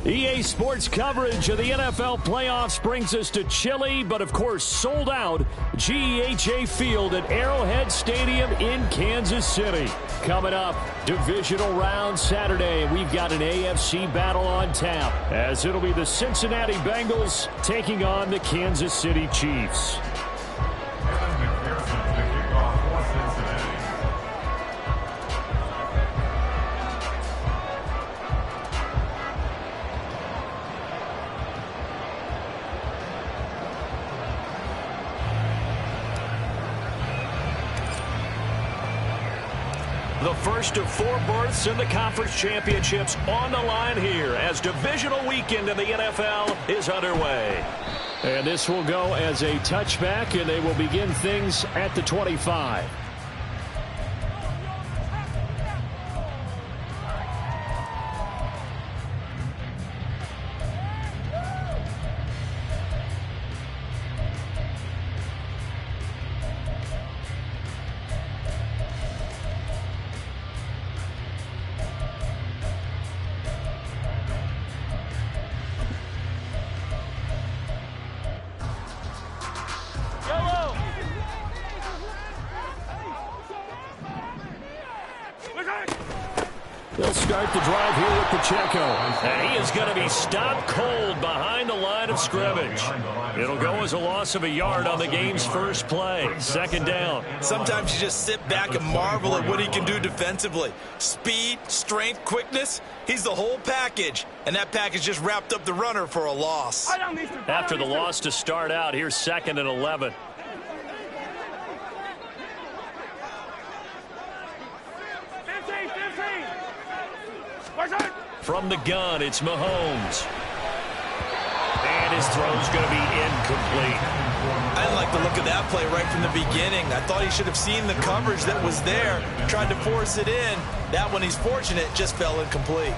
EA Sports coverage of the NFL playoffs brings us to chilly, but of course sold out GEHA Field at Arrowhead Stadium in Kansas City. Coming up, divisional round Saturday. We've got an AFC battle on tap, as it'll be the Cincinnati Bengals taking on the Kansas City Chiefs. The first of 4 berths in the conference championships on the line here as divisional weekend in the NFL is underway. And this will go as a touchback, and they will begin things at the 25. They'll start the drive here with Pacheco. And he is going to be stopped cold behind the line of scrimmage. It'll go as a loss of a yard on the game's first play. Second down. Sometimes you just sit back and marvel at what he can do defensively. Speed, strength, quickness. He's the whole package. And that package just wrapped up the runner for a loss. After the loss to start out, here's 2nd and 11. From the gun, it's Mahomes. And his throw's going to be incomplete. I didn't like the look of that play right from the beginning. I thought he should have seen the coverage that was there, tried to force it in. That one, he's fortunate, just fell incomplete.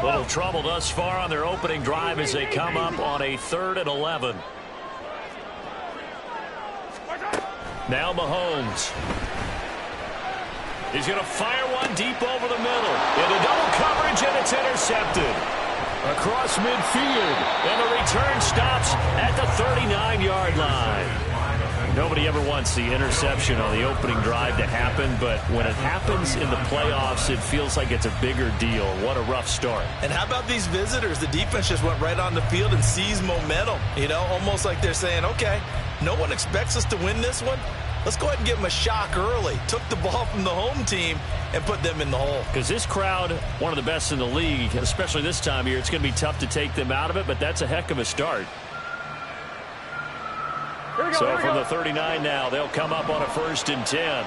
Little trouble thus far on their opening drive as they come up on a 3rd and 11. Now Mahomes. He's going to fire one deep over the middle. Into double coverage, and it's intercepted. Across midfield, and the return stops at the 39-yard line. Nobody ever wants the interception on the opening drive to happen, but when it happens in the playoffs, it feels like it's a bigger deal. What a rough start. And how about these visitors? The defense just went right on the field and seized momentum. You know, almost like they're saying, okay, no one expects us to win this one. Let's go ahead and give them a shock early. Took the ball from the home team and put them in the hole. Because this crowd, one of the best in the league, especially this time of year, it's going to be tough to take them out of it, but that's a heck of a start. So from the 39 now, they'll come up on a 1st and 10.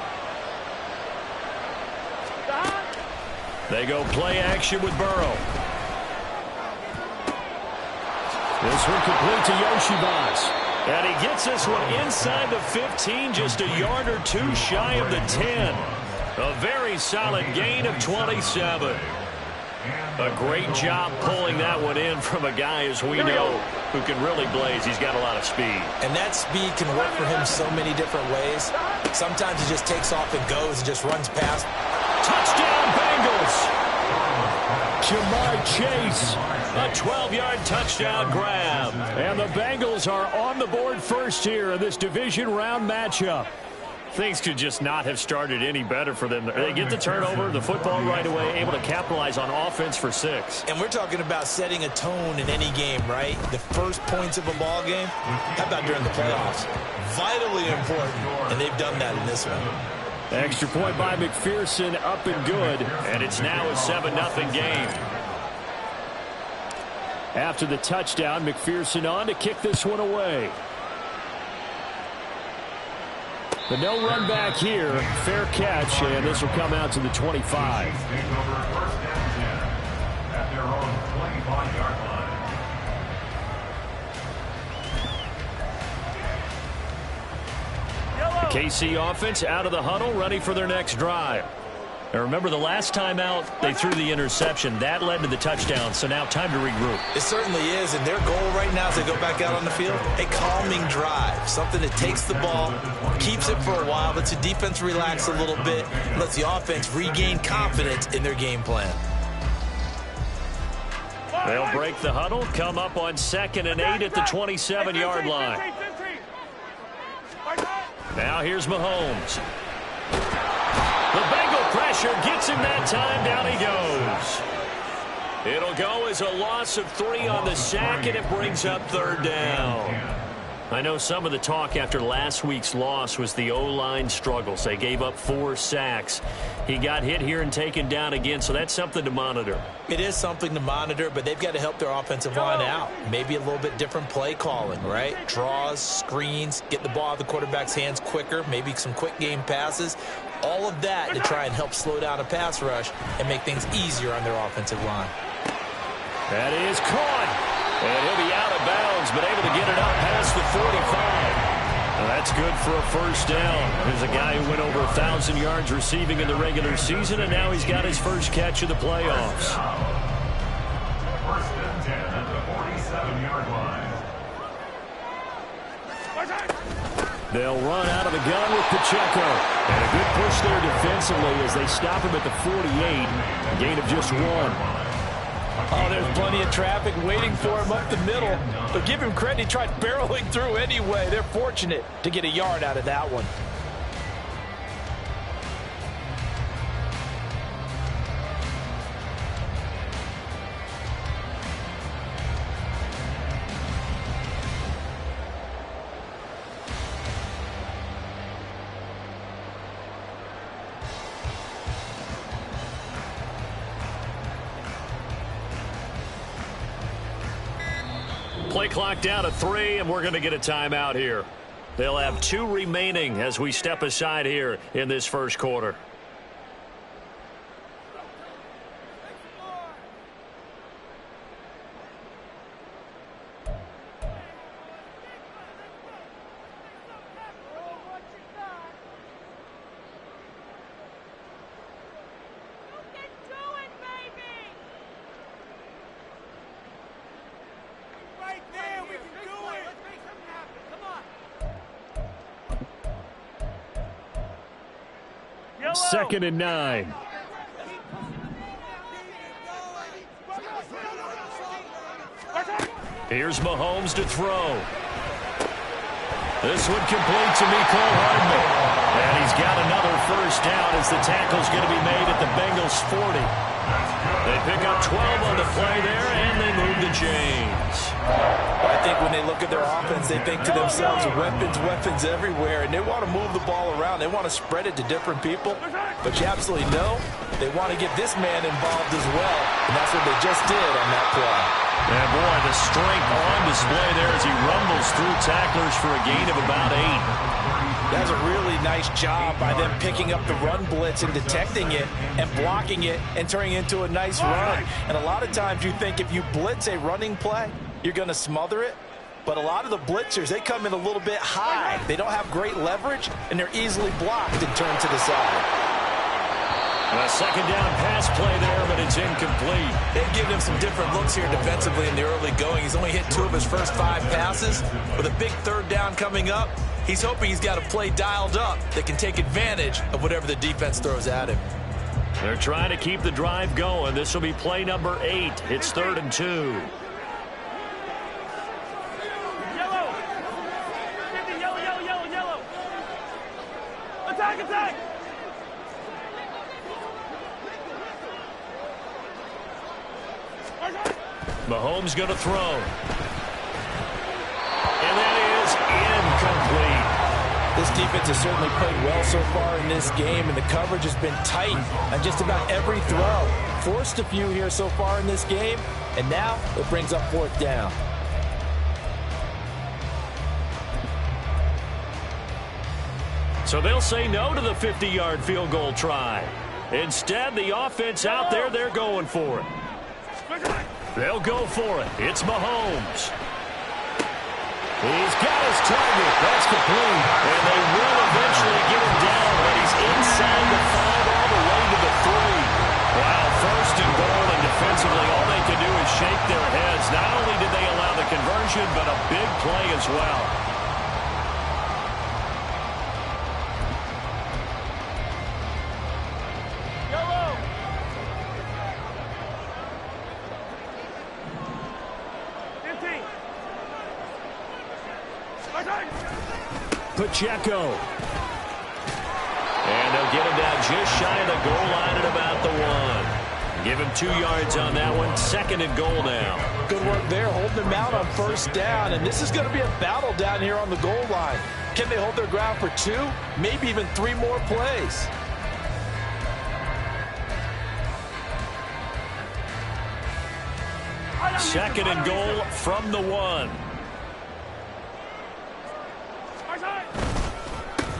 They go play action with Burrow. This one complete to Yoshibas. And he gets this one inside the 15, just a yard or two shy of the 10. A very solid gain of 27. A great job pulling that one in from a guy, as we know, who can really blaze. He's got a lot of speed. And that speed can work for him so many different ways. Sometimes he just takes off and goes and just runs past. Touchdown, Bengals! Jamar Chase, a 12-yard touchdown grab. And the Bengals are on the board first here in this division round matchup. Things could just not have started any better for them. They get the turnover, the football right away, able to capitalize on offense for 6. And we're talking about setting a tone in any game, right? The first points of a ball game. How about during the playoffs? Vitally important, and they've done that in this one. Extra point by McPherson, up and good, and it's now a 7-0 game. After the touchdown, McPherson on to kick this one away. But no run back here. Fair catch, and this will come out to the 25. KC offense out of the huddle, ready for their next drive. Now remember, the last time out, they threw the interception. That led to the touchdown, so now time to regroup. It certainly is, and their goal right now as they go back out on the field, a calming drive, something that takes the ball, keeps it for a while, lets the defense relax a little bit, lets the offense regain confidence in their game plan. They'll break the huddle, come up on 2nd and 8 at the 27-yard line. Now here's Mahomes. The Bengal pressure gets him that time. Down he goes. It'll go as a loss of 3 on the sack, and it brings up 3rd down. I know some of the talk after last week's loss was the O-line struggles. They gave up 4 sacks. He got hit here and taken down again, so that's something to monitor. It is something to monitor, but they've got to help their offensive line out. Maybe a little bit different play calling, right? Draws, screens, get the ball out of the quarterback's hands quicker, maybe some quick game passes. All of that to try and help slow down a pass rush and make things easier on their offensive line. That is caught. And he'll be out of bounds, but able to get it up past the 45. Well, that's good for a first down. There's a guy who went over 1,000 yards receiving in the regular season, and now he's got his first catch of the playoffs. First and 10 at the 47-yard line. They'll run out of the gun with Pacheco. And a good push there defensively as they stop him at the 48. A gain of just 1. Oh, there's plenty of traffic waiting for him up the middle. But give him credit, he tried barreling through anyway. They're fortunate to get a yard out of that one. Play clock down to 3, and we're going to get a timeout here. They'll have 2 remaining as we step aside here in this first quarter. Second and 9. Here's Mahomes to throw. This one complete to Mecole Hardman. And he's got another first down as the tackle's going to be made at the Bengals 40. They pick up 12 on the play there, and they move the chains. I think when they look at their offense, they think to themselves, weapons everywhere, and they want to move the ball around. They want to spread it to different people. But you absolutely know they want to get this man involved as well, and that's what they just did on that play. And boy, the strength on display there as he rumbles through tacklers for a gain of about 8. That's a really nice job by them picking up the run blitz and detecting it and blocking it and turning it into a nice run. And a lot of times you think if you blitz a running play, you're going to smother it. But a lot of the blitzers, they come in a little bit high. They don't have great leverage, and they're easily blocked and turned to the side. A second down pass play there, but it's incomplete. They've given him some different looks here defensively in the early going. He's only hit 2 of his first 5 passes. With a big third down coming up, he's hoping he's got a play dialed up that can take advantage of whatever the defense throws at him. They're trying to keep the drive going. This will be play number 8. It's 3rd and 2. Yellow. Yellow, yellow. Attack. Mahomes going to throw. And that is incomplete. This defense has certainly played well so far in this game, and the coverage has been tight on just about every throw. Forced a few here so far in this game, and now it brings up 4th down. So they'll say no to the 50-yard field goal try. Instead, the offense out there, they're going for it. They'll go for it. It's Mahomes. He's got his target. That's complete. And they will eventually get him down, but he's inside the 5 all the way to the 3. Wow, 1st and goal, and defensively all they can do is shake their heads. Not only did they allow the conversion, but a big play as well. Pacheco. And they'll get him down just shy of the goal line at about the 1. Give him 2 yards on that one. 2nd and goal now. Good work there, holding him out on 1st down. And this is going to be a battle down here on the goal line. Can they hold their ground for 2, maybe even 3 more plays? Second and goal from the 1.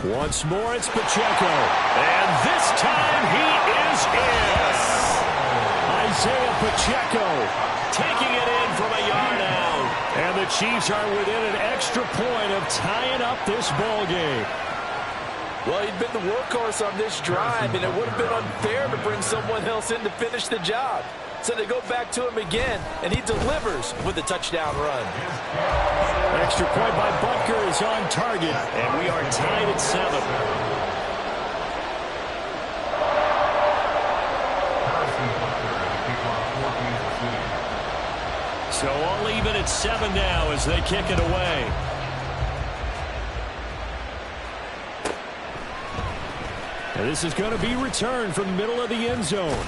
Once more, it's Pacheco. And this time, he is in. Isaiah Pacheco taking it in from a yard out. And the Chiefs are within an extra point of tying up this ball game. Well, he'd been the workhorse on this drive, and it would have been unfair to bring someone else in to finish the job. So they go back to him again, and he delivers with a touchdown run. Extra point by Butker is on target, and we are tied at 7. So all even at 7 now as they kick it away. And this is going to be returned from the middle of the end zone.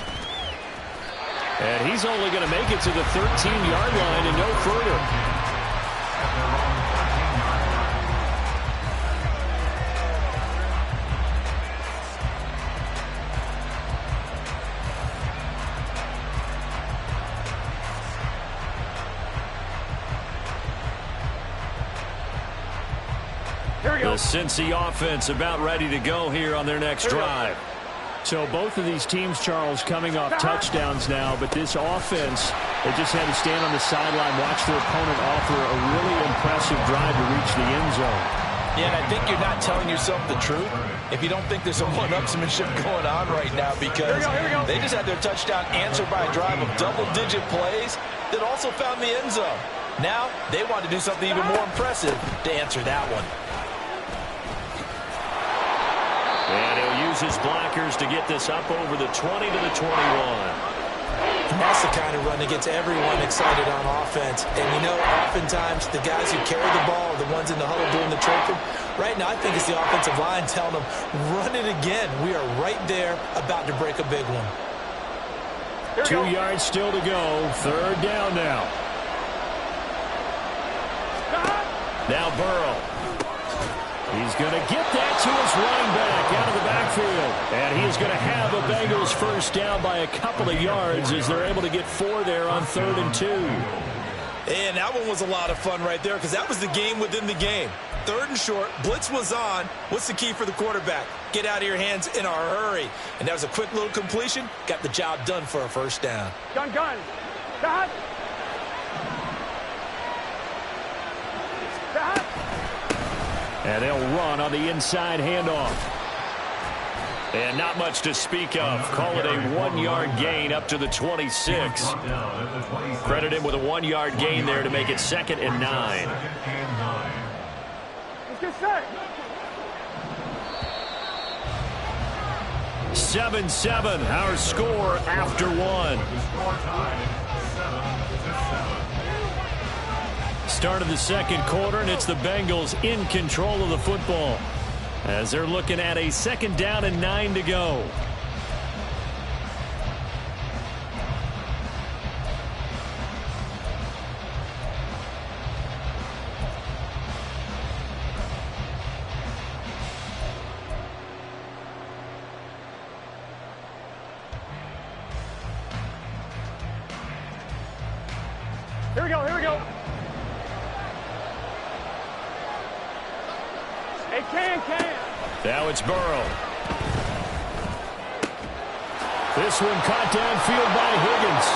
And he's only going to make it to the 13-yard line and no further. The Cincy offense about ready to go here on their next drive. So both of these teams, Charles, coming off touchdowns now, but this offense, they just had to stand on the sideline, watch their opponent offer a really impressive drive to reach the end zone. Yeah, and I think you're not telling yourself the truth if you don't think there's some one-upsmanship going on right now, because they just had their touchdown answered by a drive of double-digit plays that also found the end zone. Now they want to do something even more impressive to answer that one. And he'll use his blockers to get this up over the 20 to the 21. And that's the kind of run that gets everyone excited on offense. And you know, oftentimes the guys who carry the ball are the ones in the huddle doing the tracking. Right now, I think it's the offensive line telling them, run it again. We are right there about to break a big one. 2 yards still to go. 3rd down now. Now Burrow. He's going to get that to his running back out of the backfield. And he is going to have the Bengals first down by a couple of yards as they're able to get 4 there on 3rd and 2. And that one was a lot of fun right there, because that was the game within the game. 3rd and short, blitz was on. What's the key for the quarterback? Get out of your hands in a hurry. And that was a quick little completion. Got the job done for a first down. Gun. And they'll run on the inside handoff. And not much to speak of. Call it a 1-yard gain up to the 26. Credit him with a 1-yard gain there to make it 2nd and 9. Let's get set. 7-7, our score after one. Start of the second quarter, and it's the Bengals in control of the football as they're looking at a 2nd down and 9 to go. Here we go, here we go. Hey, can. Now it's Burrow. This one caught downfield by Higgins.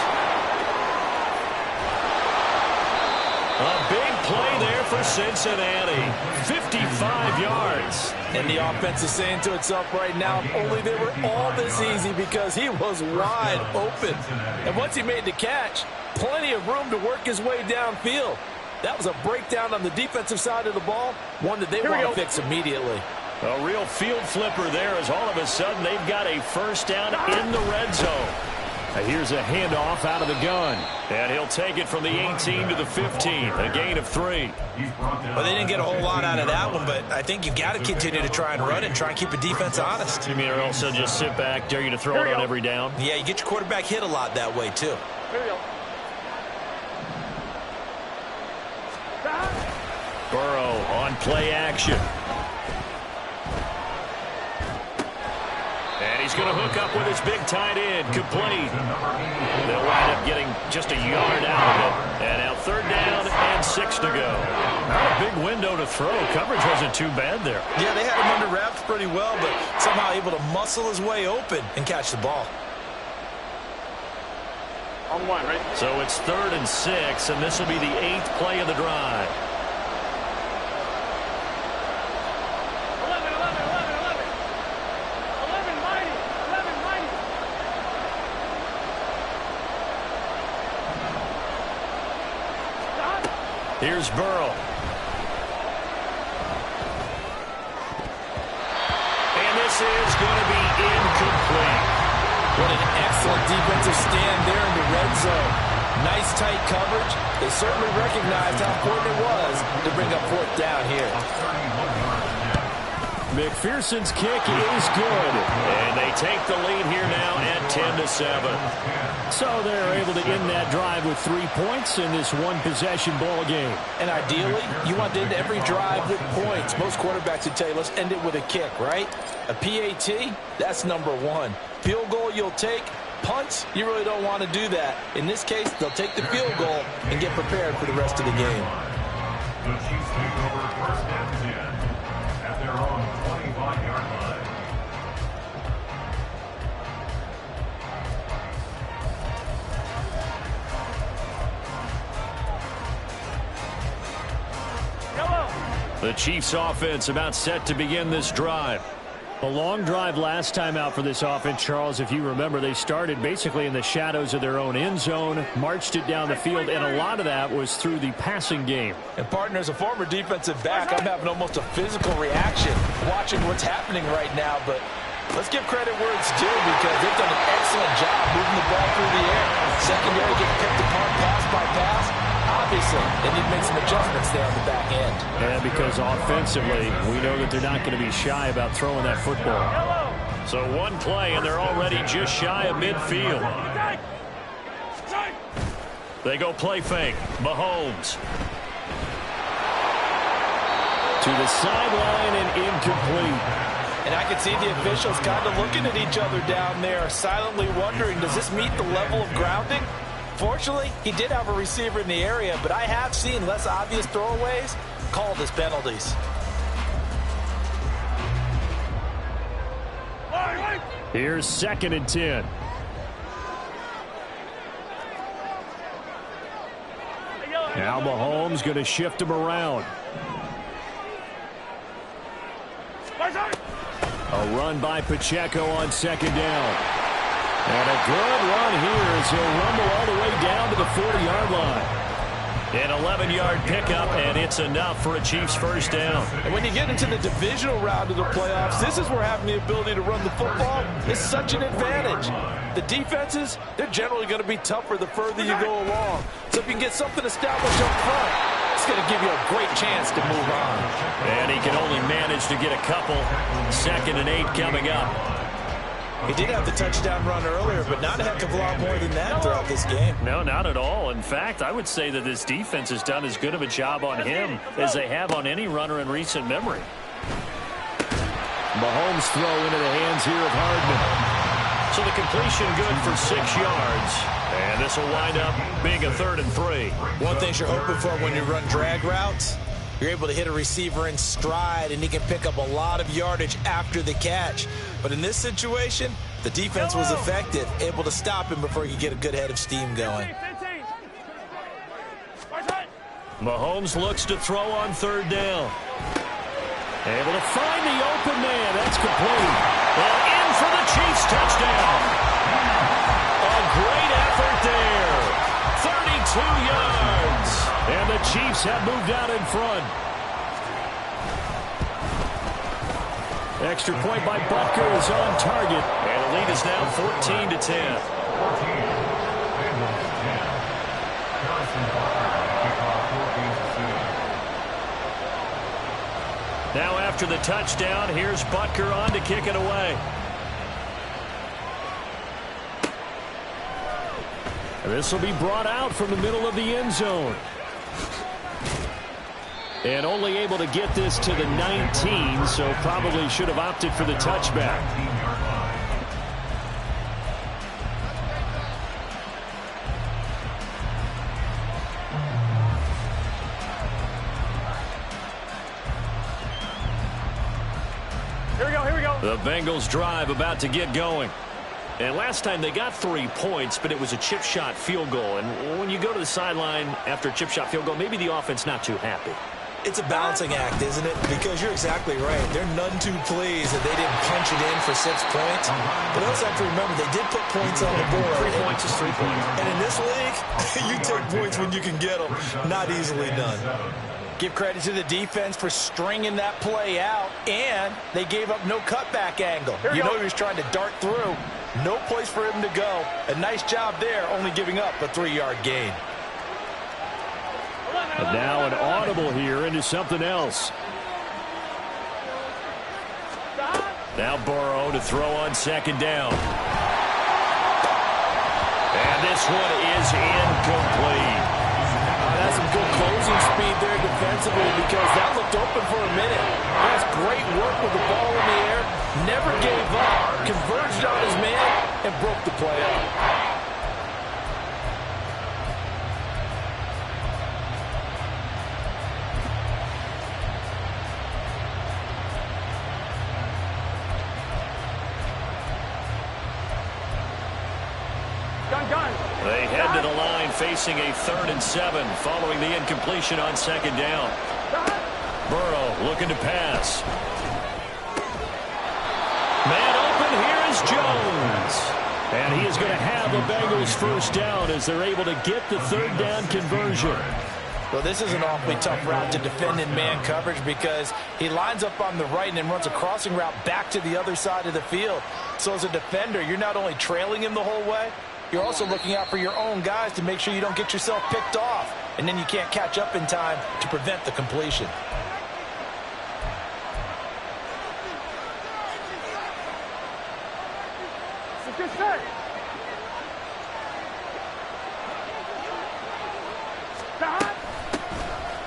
A big play there for Cincinnati. 55 yards. And the offense is saying to itself right now, if only they were all this easy, because he was wide open. And once he made the catch, plenty of room to work his way downfield. That was a breakdown on the defensive side of the ball, one that they want to fix immediately. A real field flipper there, as all of a sudden they've got a 1st down in the red zone. Here's a handoff out of the gun. And he'll take it from the 18 to the 15. A gain of 3. Well, they didn't get a whole lot out of that one, but I think you've got to continue to try and run it and try and keep the defense honest. You mean or also just sit back, dare you to throw it on every down? Yeah, you get your quarterback hit a lot that way, too. Here we go. Burrow on play action. And he's going to hook up with his big tight end. Complete. They'll wind up getting just a yard out of it. And now 3rd down and 6 to go. Not a big window to throw. Coverage wasn't too bad there. Yeah, they had him under wraps pretty well, but somehow able to muscle his way open and catch the ball. On 1, right? So it's 3rd and 6, and this will be the 8th play of the drive. 11, mighty. Stop. Here's Burrow. And this is going to be incomplete. What an excellent defensive stand there in the red zone. Nice tight coverage. They certainly recognized how important it was to bring up 4th down here. McPherson's kick is good. And they take the lead here now at 10-7. So they're able to end that drive with 3 points in this one-possession ball game. And ideally, you want to end every drive with points. Most quarterbacks would tell you, let's end it with a kick, right? A PAT, that's number 1. Field goal you'll take. Punts, you really don't want to do that. In this case, they'll take the field goal and get prepared for the rest of the game. The Chiefs take over 1st and 10 at their own 25-yard line. The Chiefs offense about set to begin this drive. A long drive last time out for this offense, Charles. If you remember, they started basically in the shadows of their own end zone, marched it down the field, and a lot of that was through the passing game. And, partner, as a former defensive back, I'm having almost a physical reaction watching what's happening right now. But let's give credit where it's due, because they've done an excellent job moving the ball through the air. Secondary getting picked apart pass by pass. Obviously, they need to make some adjustments there on the back end. And because offensively, we know that they're not going to be shy about throwing that football. So one play, and they're already just shy of midfield. They go play fake. Mahomes. To the sideline and incomplete. And I can see the officials kind of looking at each other down there, silently wondering, does this meet the level of grounding? Fortunately, he did have a receiver in the area, but I have seen less obvious throwaways called as penalties. Here's 2nd and 10. Now Mahomes going to shift him around. A run by Pacheco on second down. And a good run here as he'll rumble all the way down to the 40-yard line. An 11-yard pickup, and it's enough for a Chiefs first down. And when you get into the divisional round of the playoffs, this is where having the ability to run the football is such an advantage. The defenses, they're generally going to be tougher the further you go along. So if you can get something established up front, it's going to give you a great chance to move on. And he can only manage to get a couple. 2nd and 8 coming up. He did have the touchdown run earlier, but not a heck of a lot more than that throughout this game. No, not at all. In fact, I would say that this defense has done as good of a job on him as they have on any runner in recent memory. Mahomes throw into the hands here of Hardman. So the completion good for 6 yards. And this will wind up being a 3rd and 3. One thing you're hoping for when you run drag routes, you're able to hit a receiver in stride, and he can pick up a lot of yardage after the catch. But in this situation, the defense was effective, able to stop him before he could get a good head of steam going. Mahomes looks to throw on 3rd down. Able to find the open man. That's complete. Well, in for the Chiefs touchdown. A great effort there. 32 yards. And the Chiefs have moved out in front. Extra point by Butker is on target. And the lead is now 14-10. Now after the touchdown, here's Butker on to kick it away. And this will be brought out from the middle of the end zone. And only able to get this to the 19, so probably should have opted for the touchback. Here we go. The Bengals drive about to get going. And last time they got 3 points, but it was a chip shot field goal. And when you go to the sideline after a chip shot field goal, maybe the offense not too happy. It's a balancing act, isn't it? Because you're exactly right. They're none too pleased that they didn't punch it in for 6 points. But also have to remember, they did put points on the board. 3 points is 3 points. And in this league, you take points when you can get them. Not easily done. Give credit to the defense for stringing that play out, and they gave up no cutback angle. You know he was trying to dart through. No place for him to go. A nice job there, only giving up a 3-yard gain. And now an audible here into something else. Now Burrow to throw on 2nd down. And this one is incomplete. That's some good closing speed there defensively, because that looked open for a minute. That's great work with the ball in the air. Never gave up. Converged on his man and broke the play up. They head to the line facing a 3rd and 7 following the incompletion on 2nd down. Burrow looking to pass. Man open, here is Jones. And he is going to have the Bengals first down as they're able to get the 3rd down conversion. Well, this is an awfully tough route to defend in man coverage, because he lines up on the right and then runs a crossing route back to the other side of the field. So as a defender, you're not only trailing him the whole way, you're also looking out for your own guys to make sure you don't get yourself picked off. And then you can't catch up in time to prevent the completion. Good set.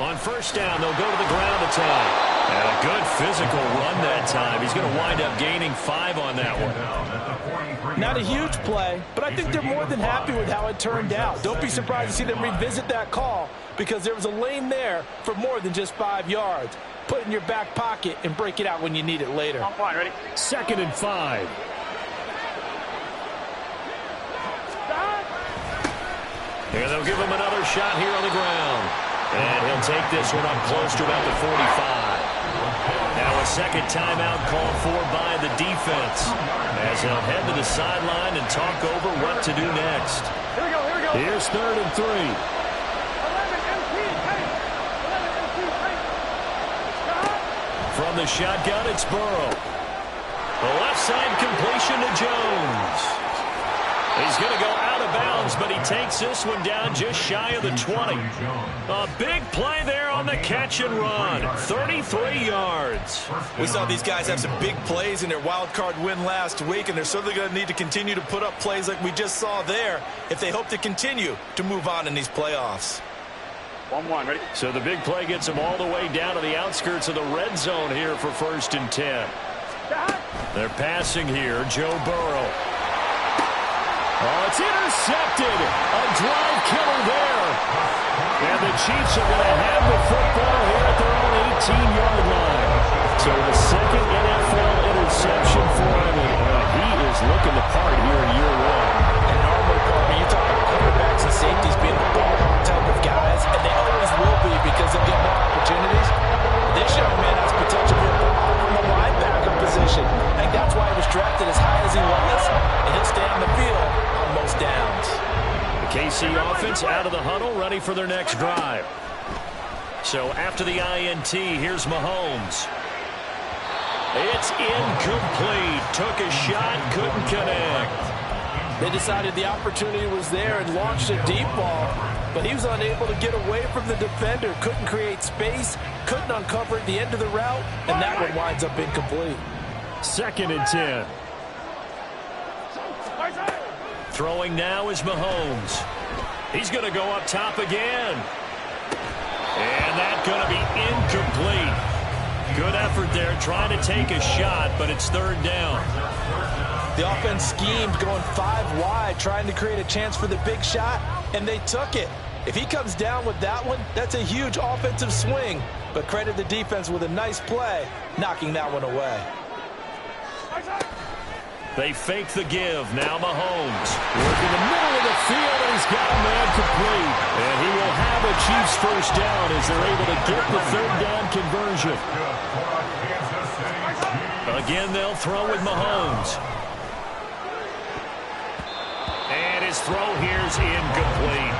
On 1st down, they'll go to the ground attack. And a good physical run that time. He's going to wind up gaining 5 on that one. Not a huge play, but I think they're more than happy with how it turned out. Don't be surprised to see them revisit that call, because there was a lane there for more than just 5 yards. Put it in your back pocket and break it out when you need it later. On point, ready? 2nd and 5. And they'll give him another shot here on the ground. And he'll take this one up close to about the 45. Now a second timeout called for by the defense, as they'll head to the sideline and talk over what to do next. Here we go, here we go. Here's 3rd and 3. 11 MT, hey. 11 MT, hey. Stop. From the shotgun, it's Burrow. The left side completion to Jones. He's going to go out of bounds, but he takes this one down just shy of the 20. A big play there on the catch and run. 33 yards. We saw these guys have some big plays in their wild card win last week, and they're certainly going to need to continue to put up plays like we just saw there if they hope to continue to move on in these playoffs. 1-1, ready? So the big play gets them all the way down to the outskirts of the red zone here for 1st and 10. They're passing here, Joe Burrow. Oh, it's intercepted. A drive killer there. And the Chiefs are going to have the football here at their own 18-yard line. So the second NFL interception for him, and he is looking the part here in year 1. And normally, Parker, you talk about quarterbacks and safeties being the ball type of guys, and they always will be because they'll get more opportunities. This young man has potential to be from the linebacker position. I think that's why he was drafted as high as he was, and he'll stay on the field on most downs. The KC offense out of the huddle, ready for their next drive. So after the INT, here's Mahomes. It's incomplete. Took a shot, couldn't connect. They decided the opportunity was there and launched a deep ball, but he was unable to get away from the defender. Couldn't create space, couldn't uncover at the end of the route, and that one winds up incomplete. 2nd and 10. Throwing now is Mahomes. He's going to go up top again. And that's going to be incomplete. Good effort there trying to take a shot, but it's 3rd down. The offense schemed going 5 wide, trying to create a chance for the big shot, and they took it. If he comes down with that one, that's a huge offensive swing. But credit the defense with a nice play, knocking that one away. They fake the give. Now Mahomes. Working the middle of the field, and he's got a man complete. And he will have a Chiefs 1st down as they're able to get the 3rd down conversion. Again, they'll throw with Mahomes. And his throw here's incomplete.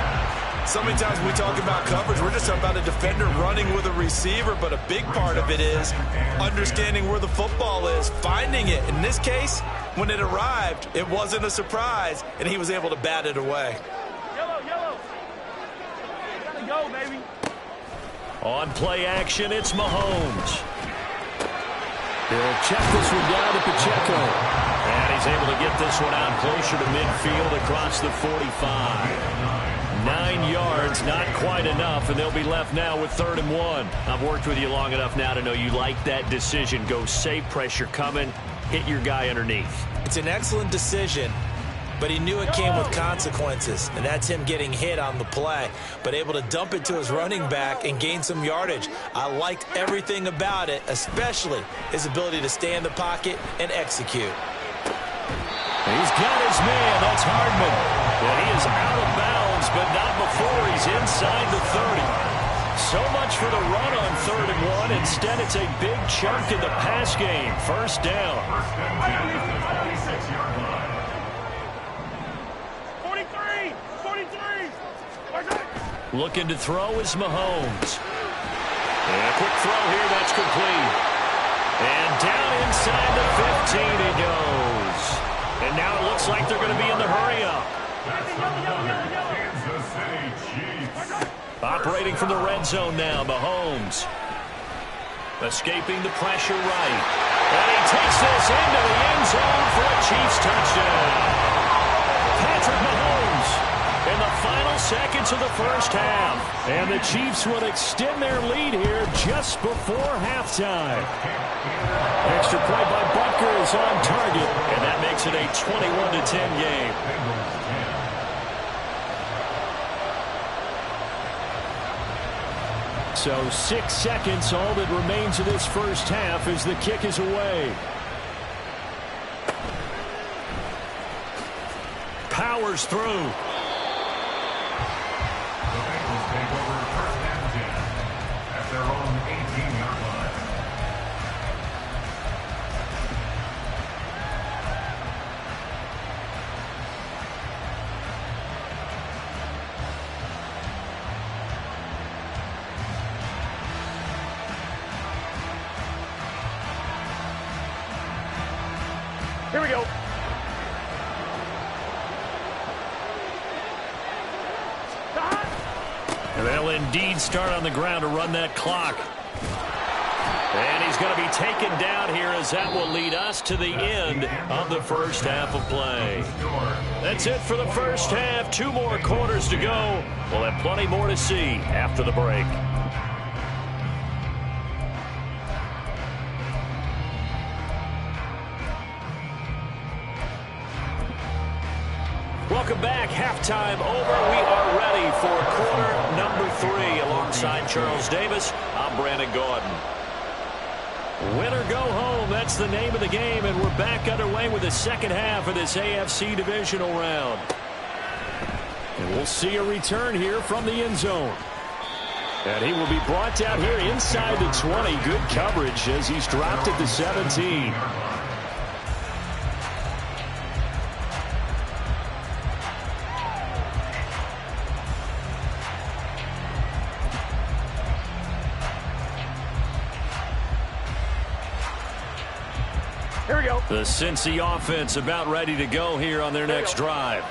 So many times when we talk about coverage, we're just talking about a defender running with a receiver, but a big part of it is understanding where the football is, finding it. In this case, when it arrived, it wasn't a surprise, and he was able to bat it away. Yellow, yellow. Gotta go, baby. On play action, it's Mahomes. He'll check this one down to Pacheco. And he's able to get this one out closer to midfield across the 45. 9 yards, not quite enough, and they'll be left now with 3rd and 1. I've worked with you long enough now to know you like that decision. Go safe, pressure coming, hit your guy underneath. It's an excellent decision, but he knew it came with consequences, and that's him getting hit on the play, but able to dump it to his running back and gain some yardage. I liked everything about it, especially his ability to stay in the pocket and execute. He's got his man. That's Hardman. And he is out of bounds, but not before he's inside the 30. So much for the run on 3rd and 1. Instead, it's a big chunk in the pass game. 1st down. 43! 43! Looking to throw is Mahomes. And a quick throw here. That's complete. And down inside the 15 he goes. And now it looks like they're going to be in the hurry-up. Operating from the red zone now, Mahomes. Escaping the pressure right. And he takes this into the end zone for a Chiefs touchdown. Patrick Mahomes in the final seconds of the 1st half. And the Chiefs will extend their lead here just before halftime. Extra play by Butker is on target, and that makes it a 21-10 game. So 6 seconds, all that remains of this 1st half as the kick is away. Powers through. The Bengals take over 1st and 10 at their own 18-yard line. Here we go. And they'll indeed start on the ground to run that clock. And he's going to be taken down here as that will lead us to the end of the first half of play. That's it for the first half. 2 more quarters to go. We'll have plenty more to see after the break. Welcome back. Halftime over. We are ready for quarter number 3. Alongside Charles Davis, I'm Brandon Gaudin. Win or go home, that's the name of the game, and we're back underway with the second half of this AFC Divisional round. And we'll see a return here from the end zone. And he will be brought down here inside the 20. Good coverage as he's dropped at the 17. The Cincy offense about ready to go here on their next drive.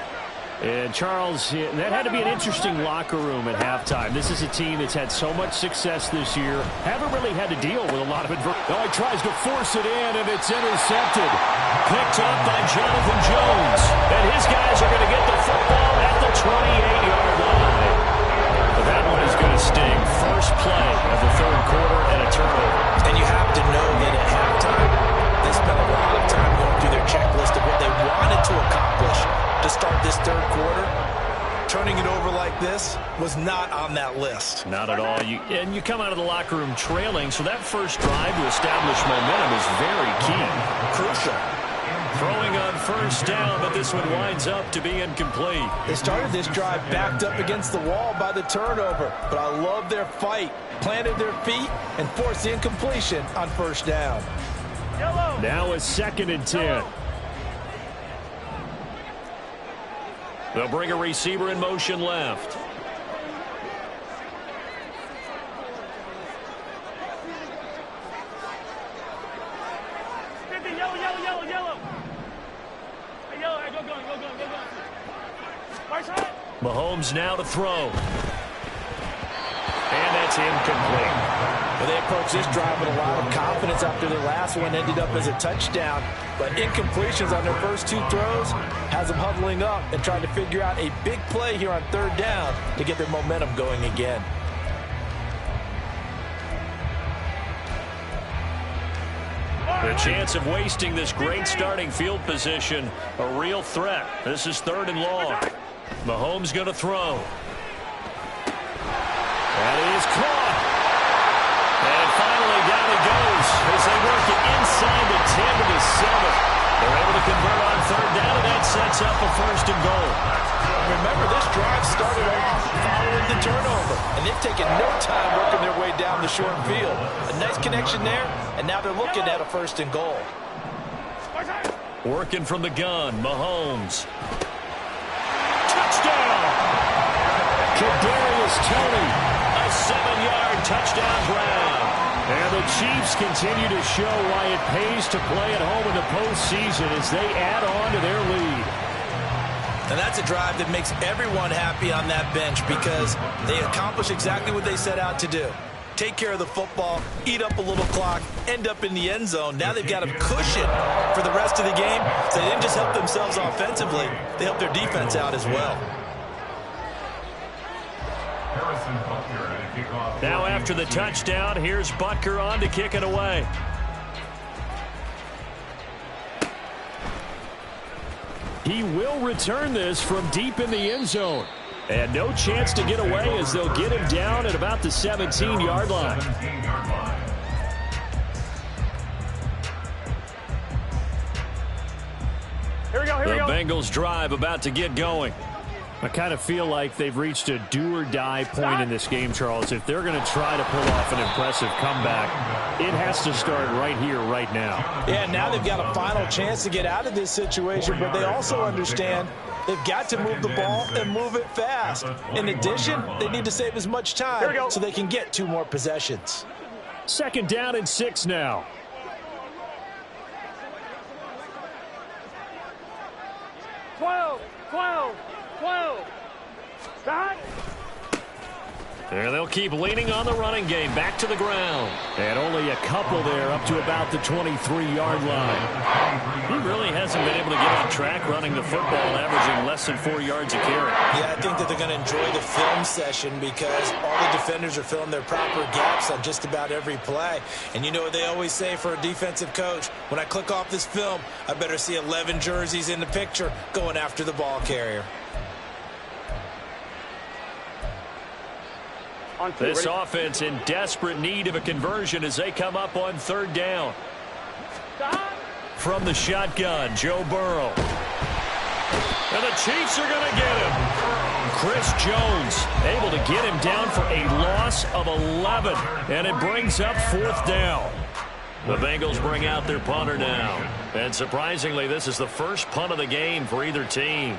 And Charles, that had to be an interesting locker room at halftime. This is a team that's had so much success this year. Haven't really had to deal with a lot of adversity. Oh, he tries to force it in, and it's intercepted. Picked up by Jonathan Jones. And his guys are going to get the football at the 28-yard line. But that one is going to sting. First play of the third quarter and a turnover. And you have to know that at halftime, they spent a lot of time going through their checklist of what they wanted to accomplish to start this third quarter. Turning it over like this was not on that list. Not at all. And you come out of the locker room trailing, so that first drive to establish momentum is very key. Crucial. Throwing on first down, but this one winds up to be incomplete. They started this drive backed up against the wall by the turnover, but I love their fight. Planted their feet and forced the incompletion on first down. Now a 2nd and 10. They'll bring a receiver in motion left. Mahomes now to throw. And that's incomplete. Well, they approached this drive with a lot of confidence after their last one ended up as a touchdown. But incompletions on their first 2 throws has them huddling up and trying to figure out a big play here on third down to get their momentum going again. The chance of wasting this great starting field position, a real threat. This is 3rd and long. Mahomes going to throw. That is caught. And finally down it goes as they work it inside the 10 to the 7. They're able to convert on third down, and that sets up a 1st and goal. Remember, this drive started off following the turnover, and they've taken no time working their way down the short field. A nice connection there, and now they're looking at a 1st and goal. Working from the gun, Mahomes. Touchdown! Kadarius Toney, a 7-yard touchdown grab. And the Chiefs continue to show why it pays to play at home in the postseason as they add on to their lead. And that's a drive that makes everyone happy on that bench because they accomplish exactly what they set out to do. Take care of the football, eat up a little clock, end up in the end zone. Now they've got a cushion for the rest of the game. So they didn't just help themselves offensively, they helped their defense out as well. Now after the touchdown, here's Butker on to kick it away. He will return this from deep in the end zone. And no chance to get away as they'll get him down at about the 17-yard line. Here we go, here we go. The Bengals drive about to get going. I kind of feel like they've reached a do-or-die point in this game, Charles. If they're going to try to pull off an impressive comeback, it has to start right here, right now. Yeah, now they've got a final chance to get out of this situation, but they also understand they've got to move the ball and move it fast. In addition, they need to save as much time so they can get 2 more possessions. 2nd down and 6 now. 12, 12, 12. Stop. And they'll keep leaning on the running game. Back to the ground. And only a couple there up to about the 23-yard line. He really hasn't been able to get on track running the football, averaging less than 4 yards a carry. Yeah, I think that they're going to enjoy the film session because all the defenders are filling their proper gaps on just about every play. And you know what they always say for a defensive coach? When I click off this film, I better see 11 jerseys in the picture going after the ball carrier. This offense in desperate need of a conversion as they come up on 3rd down. From the shotgun, Joe Burrow. And the Chiefs are going to get him. Chris Jones able to get him down for a loss of 11. And it brings up 4th down. The Bengals bring out their punter now. And surprisingly, this is the first punt of the game for either team.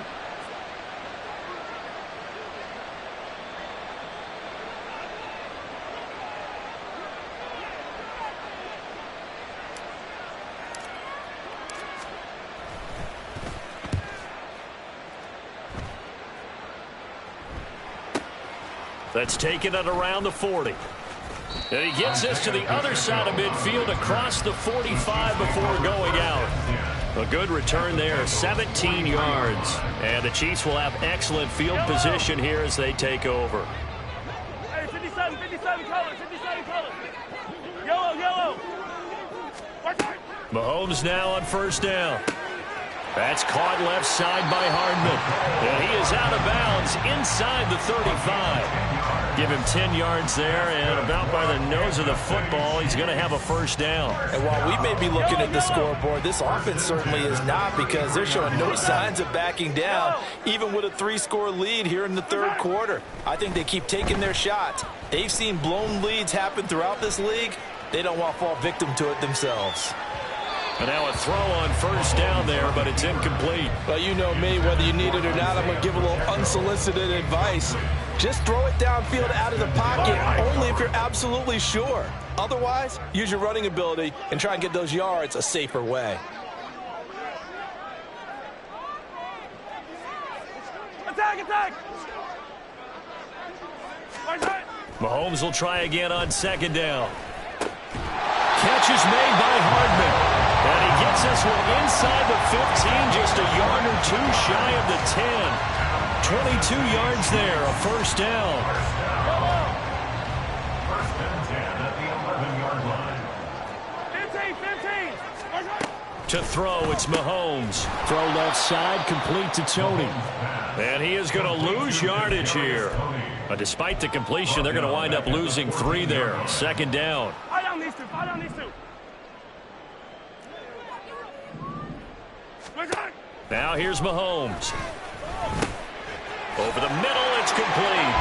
That's taken at around the 40. And he gets this to the other side of midfield across the 45 before going out. A good return there, 17 yards. And the Chiefs will have excellent field position here as they take over. Hey, 57 colors, 57 colors. Yellow, yellow. Mahomes now on 1st down. That's caught left side by Hardman. And he is out of bounds inside the 35. Give him 10 yards there, and about by the nose of the football, he's going to have a 1st down. And while we may be looking at the scoreboard, this offense certainly is not because they're showing no signs of backing down, even with a 3-score lead here in the 3rd quarter. I think they keep taking their shots. They've seen blown leads happen throughout this league. They don't want to fall victim to it themselves. And now a throw on 1st down there, but it's incomplete. Well, you know me, whether you need it or not, I'm going to give a little unsolicited advice. Just throw it downfield out of the pocket, only if you're absolutely sure. Otherwise, use your running ability and try and get those yards a safer way. Attack, attack. Mahomes will try again on 2nd down. Catch is made by Hardman. And he gets this one inside the 15, just a yard or 2 shy of the 10. 22 yards there, a 1st down. First and 10 at the 11-yard line. 15. To throw, it's Mahomes. Throw left side, complete to Tony. And he is going to lose yardage here. But despite the completion, they're going to wind up losing 3 there. 2nd down. I don't need to. I don't need to. Now here's Mahomes. Over the middle, it's complete.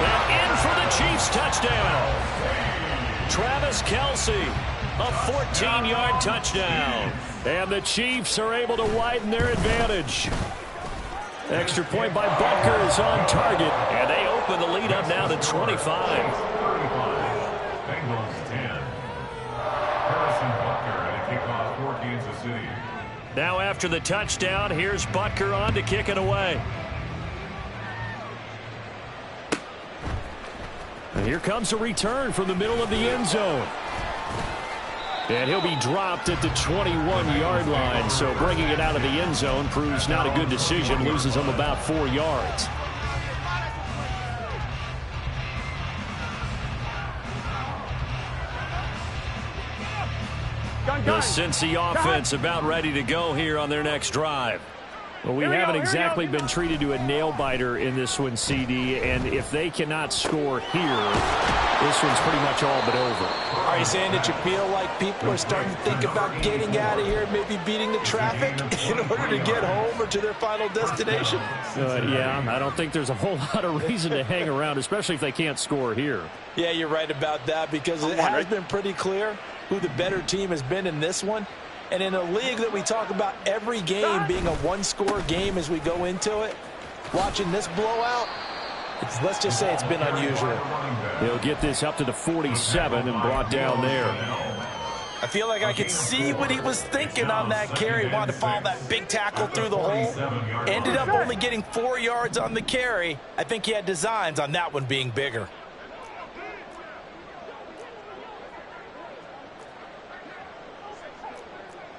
And in for the Chiefs touchdown. Travis Kelce, a 14-yard touchdown. And the Chiefs are able to widen their advantage. Extra point by Butker is on target. And they open the lead up now to 25. 35. Bengals 10. Harrison Butker at a kickoff for Kansas City. Now after the touchdown, here's Butker on to kick it away. And here comes a return from the middle of the end zone. And he'll be dropped at the 21-yard line. So bringing it out of the end zone proves not a good decision. Loses him about 4 yards. The Cincy offense about ready to go here on their next drive. Well, we haven't exactly been treated to a nail-biter in this one, CD, and if they cannot score here, this one's pretty much all but over. Are you saying that you feel like people are starting to think about getting out of here, maybe beating the traffic in order to get home or to their final destination? Yeah, I don't think there's a whole lot of reason to hang around, especially if they can't score here. Yeah, you're right about that because it has been pretty clear who the better team has been in this one. And in a league that we talk about every game being a one-score game as we go into it, watching this blowout, let's just say it's been unusual. He'll get this up to the 47 and brought down there. I feel like I could see what he was thinking on that carry. Wanted to follow that big tackle through the hole. Ended up only getting 4 yards on the carry. I think he had designs on that one being bigger.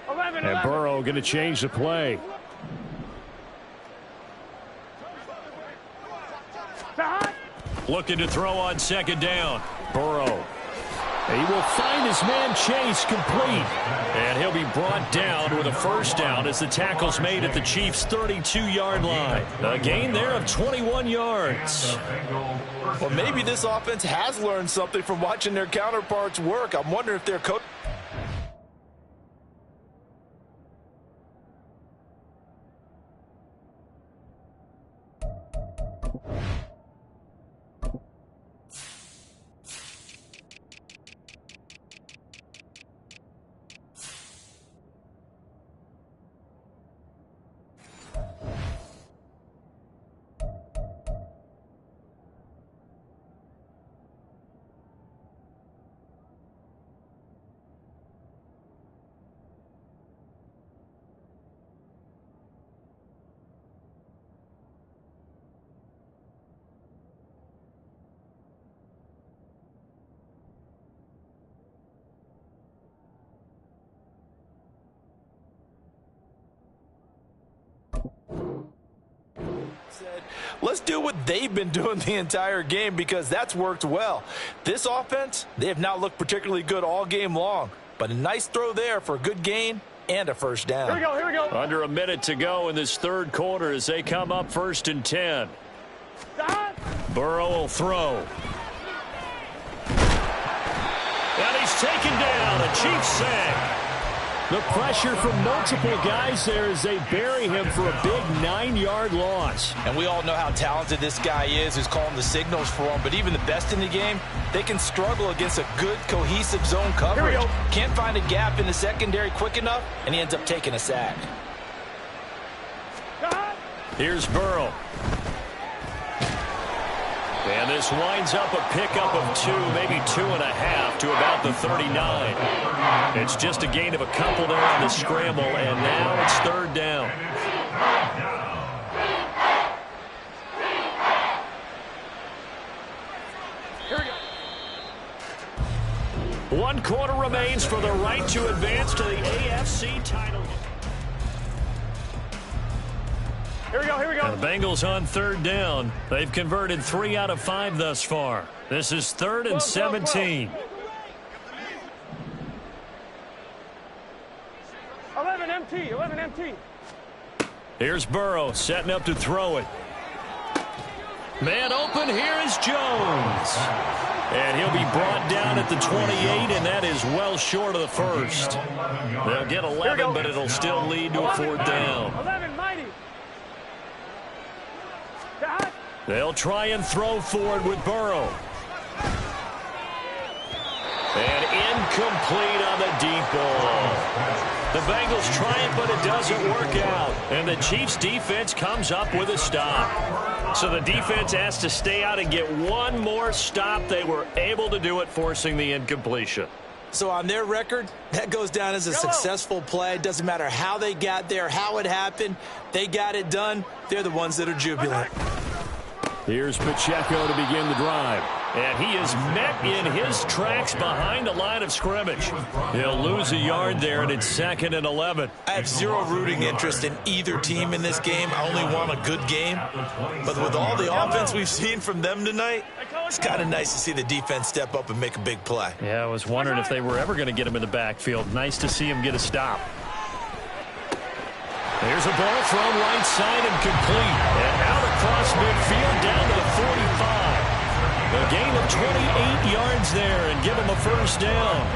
And Burrow going to change the play. Looking to throw on second down. Burrow. He will find his man Chase complete. And he'll be brought down with a first down as the tackle's made at the Chiefs' 32-yard line. A gain there of 21 yards. Well, maybe this offense has learned something from watching their counterparts work. I'm wondering if their coach... Let's do what they've been doing the entire game because that's worked well. This offense, they have not looked particularly good all game long, but a nice throw there for a good gain and a first down. Here we go, here we go. Under a minute to go in this third quarter as they come up 1st and 10. Burrow will throw. And he's taken down. A Chiefs sack. The pressure from multiple guys there as they bury him for a big 9-yard loss. And we all know how talented this guy is who's calling the signals for him, but even the best in the game, they can struggle against a good, cohesive zone coverage. Can't find a gap in the secondary quick enough, and he ends up taking a sack. Here's Burrow. And this winds up a pickup of 2, maybe 2.5 to about the 39. It's just a gain of a couple there on the scramble, and now it's 3rd down. Here we go. 1 quarter remains for the right to advance to the AFC title. Here we go, here we go. The Bengals on 3rd down. They've converted 3 out of 5 thus far. This is 3rd and 17. 11 MT, 11 MT. Here's Burrow setting up to throw it. Man open, here is Jones. And he'll be brought down at the 28, and that is well short of the first. They'll get 11, but it'll still lead to a 4th down. 11, mighty. They'll try and throw forward with Burrow. And incomplete on the deep ball. The Bengals try it, but it doesn't work out. And the Chiefs' defense comes up with a stop. So the defense has to stay out and get one more stop. They were able to do it, forcing the incompletion. So on their record, that goes down as a successful play. Doesn't matter how they got there, how it happened. They got it done. They're the ones that are jubilant. Here's Pacheco to begin the drive. And he is met in his tracks behind the line of scrimmage. He'll lose a yard there, and it's 2nd and 11. I have zero rooting interest in either team in this game. I only want a good game. But with all the offense we've seen from them tonight, it's kind of nice to see the defense step up and make a big play. Yeah, I was wondering if they were ever going to get him in the backfield. Nice to see him get a stop. There's a ball thrown right side and complete. And out across midfield down to the 45. A gain of 28 yards there and give him a first down.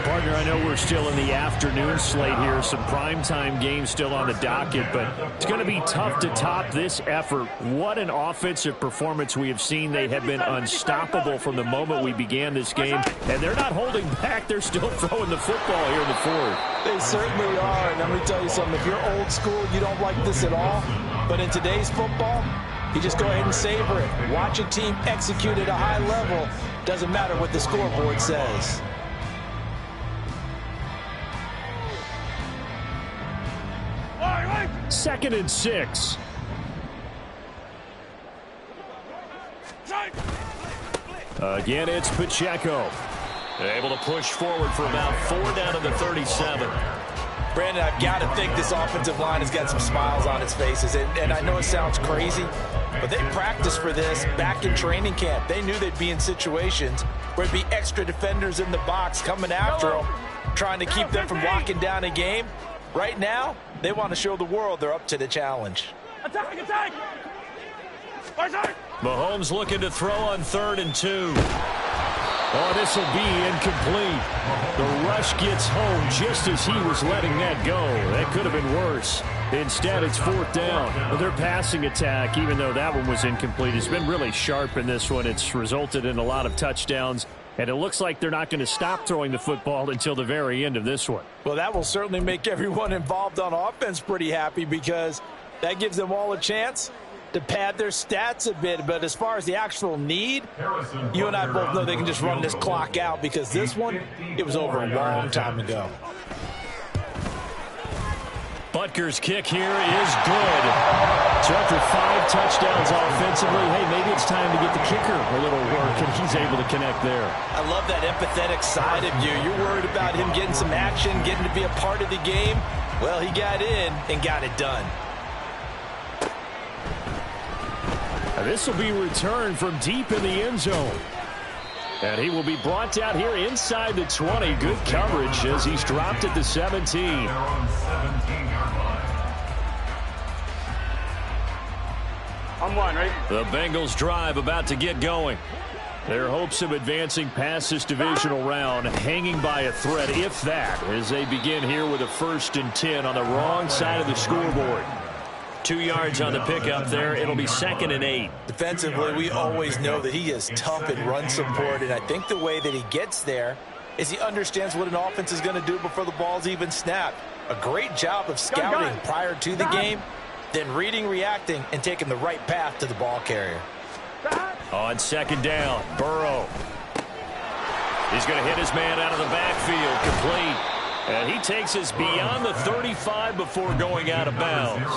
Partner, I know we're still in the afternoon slate here. Some primetime games still on the docket, but it's going to be tough to top this effort. What an offensive performance we have seen. They have been unstoppable from the moment we began this game, and they're not holding back. They're still throwing the football here in the 4th. They certainly are, and let me tell you something. If you're old school, you don't like this at all, but in today's football, you just go ahead and savor it. Watch a team execute at a high level. Doesn't matter what the scoreboard says. 2nd and 6. Again, it's Pacheco. Able to push forward for about 4 down to the 37. Brandon, I've got to think this offensive line has got some smiles on its faces. And I know it sounds crazy, but they practiced for this back in training camp. They knew they'd be in situations where there'd be extra defenders in the box coming after them, trying to keep them from locking down a game. Right now, they want to show the world they're up to the challenge. Attack, attack! Mahomes looking to throw on 3rd and 2. Oh, this will be incomplete. The rush gets home just as he was letting that go. That could have been worse. Instead, it's 4th down. Their passing attack, even though that one was incomplete, has been really sharp in this one. It's resulted in a lot of touchdowns, and it looks like they're not going to stop throwing the football until the very end of this one. Well, that will certainly make everyone involved on offense pretty happy because that gives them all a chance to pad their stats a bit. But as far as the actual need, you and I both know they can just run this clock out because this one, it was over a long time ago. Butker's kick here is good. So after 5 touchdowns offensively, hey, maybe it's time to get the kicker a little work, and he's able to connect there. I love that empathetic side of you. You're worried about him getting some action, getting to be a part of the game. Well, he got in and got it done. This will be returned from deep in the end zone. And he will be brought down here inside the 20. Good coverage as he's dropped at the 17. On 1, right? The Bengals drive about to get going. Their hopes of advancing past this divisional round hanging by a thread, if that, as they begin here with a 1st and 10 on the wrong side of the scoreboard. 2 yards on the pickup there. It'll be 2nd and 8. Defensively, we always know that he is tough in run support, and I think the way that he gets there is he understands what an offense is going to do before the ball's even snapped. A great job of scouting prior to the game, then reading, reacting, and taking the right path to the ball carrier. On 2nd down, Burrow. He's going to hit his man out of the backfield, complete. And he takes us beyond the 35 before going out of bounds.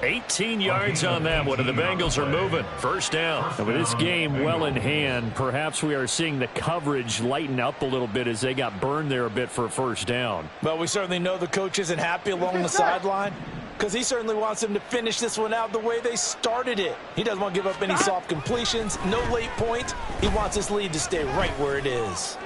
18 yards on that one, and the Bengals are moving. 1st down. And with this game well in hand, perhaps we are seeing the coverage lighten up a little bit as they got burned there a bit for a 1st down. Well, we certainly know the coach isn't happy along the sideline because he certainly wants them to finish this one out the way they started it. He doesn't want to give up any soft completions, no late points. He wants this lead to stay right where it is.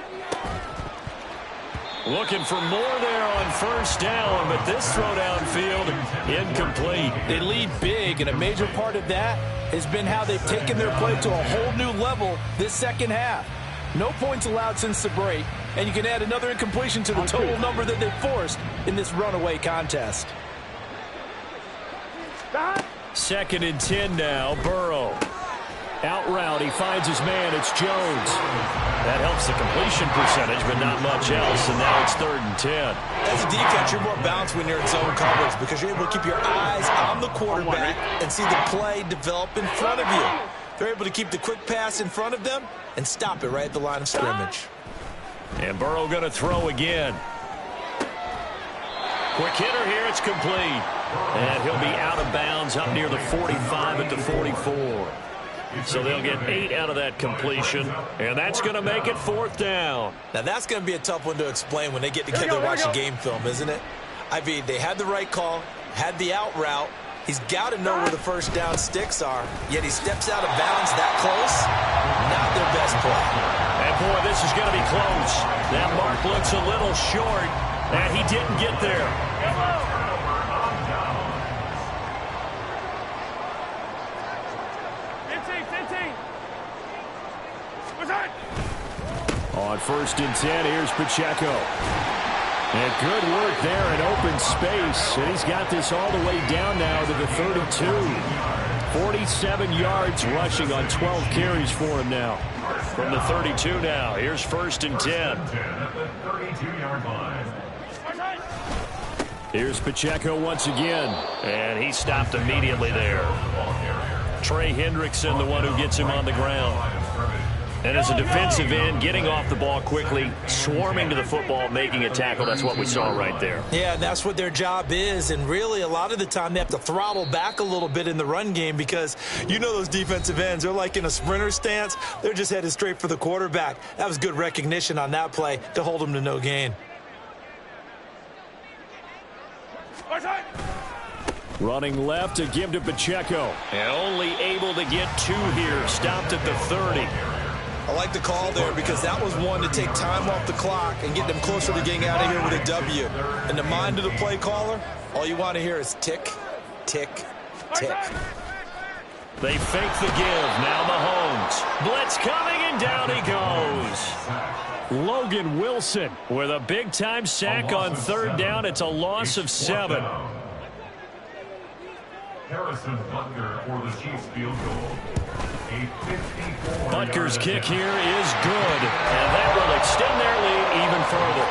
Looking for more there on 1st down, but this throw downfield incomplete. They lead big, and a major part of that has been how they've taken their play to a whole new level this 2nd half. No points allowed since the break, and you can add another incompletion to the total number that they forced in this runaway contest. 2nd and 10 now, Burrow. Out route, he finds his man, it's Jones. That helps the completion percentage, but not much else, and now it's 3rd and 10. As a defense, you're more balanced when you're in zone coverage because you're able to keep your eyes on the quarterback and see the play develop in front of you. They're able to keep the quick pass in front of them and stop it right at the line of scrimmage. And Burrow going to throw again. Quick hitter here, it's complete. And he'll be out of bounds up near the 45 at the 44. So they'll get 8 out of that completion, and that's going to make it 4th down. Now, that's going to be a tough one to explain when they get together and watch a game film, isn't it? I mean, they had the right call, had the out route. He's got to know where the 1st down sticks are, yet he steps out of bounds that close. Not their best play. And, boy, this is going to be close. That mark looks a little short, and he didn't get there. On 1st and 10, here's Pacheco. And good work there in open space. And he's got this all the way down now to the 32. 47 yards rushing on 12 carries for him now. From the 32 now, here's 1st and 10. Here's Pacheco once again. And he stopped immediately there. Trey Hendrickson, the one who gets him on the ground. And as a defensive end, getting off the ball quickly, swarming to the football, making a tackle, that's what we saw right there. Yeah, and that's what their job is. And really, a lot of the time, they have to throttle back a little bit in the run game because you know those defensive ends, they're like in a sprinter stance. They're just headed straight for the quarterback. That was good recognition on that play to hold them to no gain. Running left to give to Pacheco. And only able to get 2 here. Stopped at the 30. I like the call there because that was one to take time off the clock and get them closer to getting out of here with a W. In the mind of the play caller, all you want to hear is tick, tick, tick. They fake the give. Now Mahomes. Blitz coming, and down he goes. Logan Wilson with a big-time sack on 3rd down. It's a loss of 7. Harrison Butker for the Chiefs field goal. Butker's kick here is good, and that will extend their lead even further.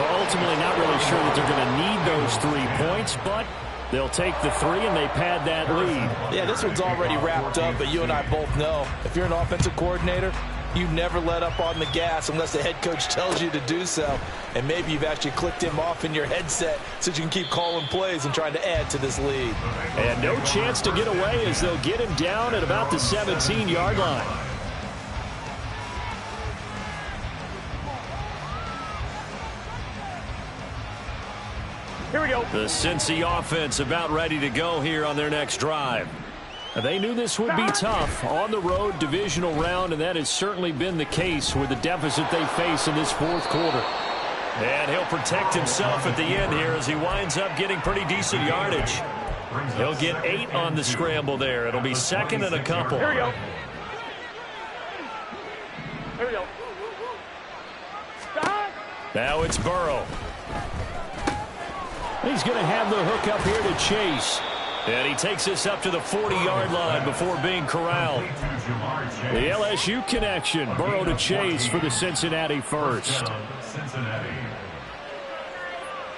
Well, ultimately not really sure that they're going to need those 3 points, but they'll take the 3 and they pad that lead. Yeah, this one's already wrapped up, but you and I both know if you're an offensive coordinator, you never let up on the gas unless the head coach tells you to do so. And maybe you've actually clicked him off in your headset so you can keep calling plays and trying to add to this lead. And no chance to get away as they'll get him down at about the 17-yard line. Here we go. The Cincy offense about ready to go here on their next drive. They knew this would be tough on the road divisional round, and that has certainly been the case with the deficit they face in this 4th quarter. And he'll protect himself at the end here as he winds up getting pretty decent yardage. He'll get 8 on the scramble there. It'll be 2nd and a couple. Here we go. Here we go. Stop. Now it's Burrow. He's going to have the hook up here to Chase. And he takes us up to the 40-yard line before being corralled. The LSU connection. Burrow to Chase for the Cincinnati first. Cincinnati.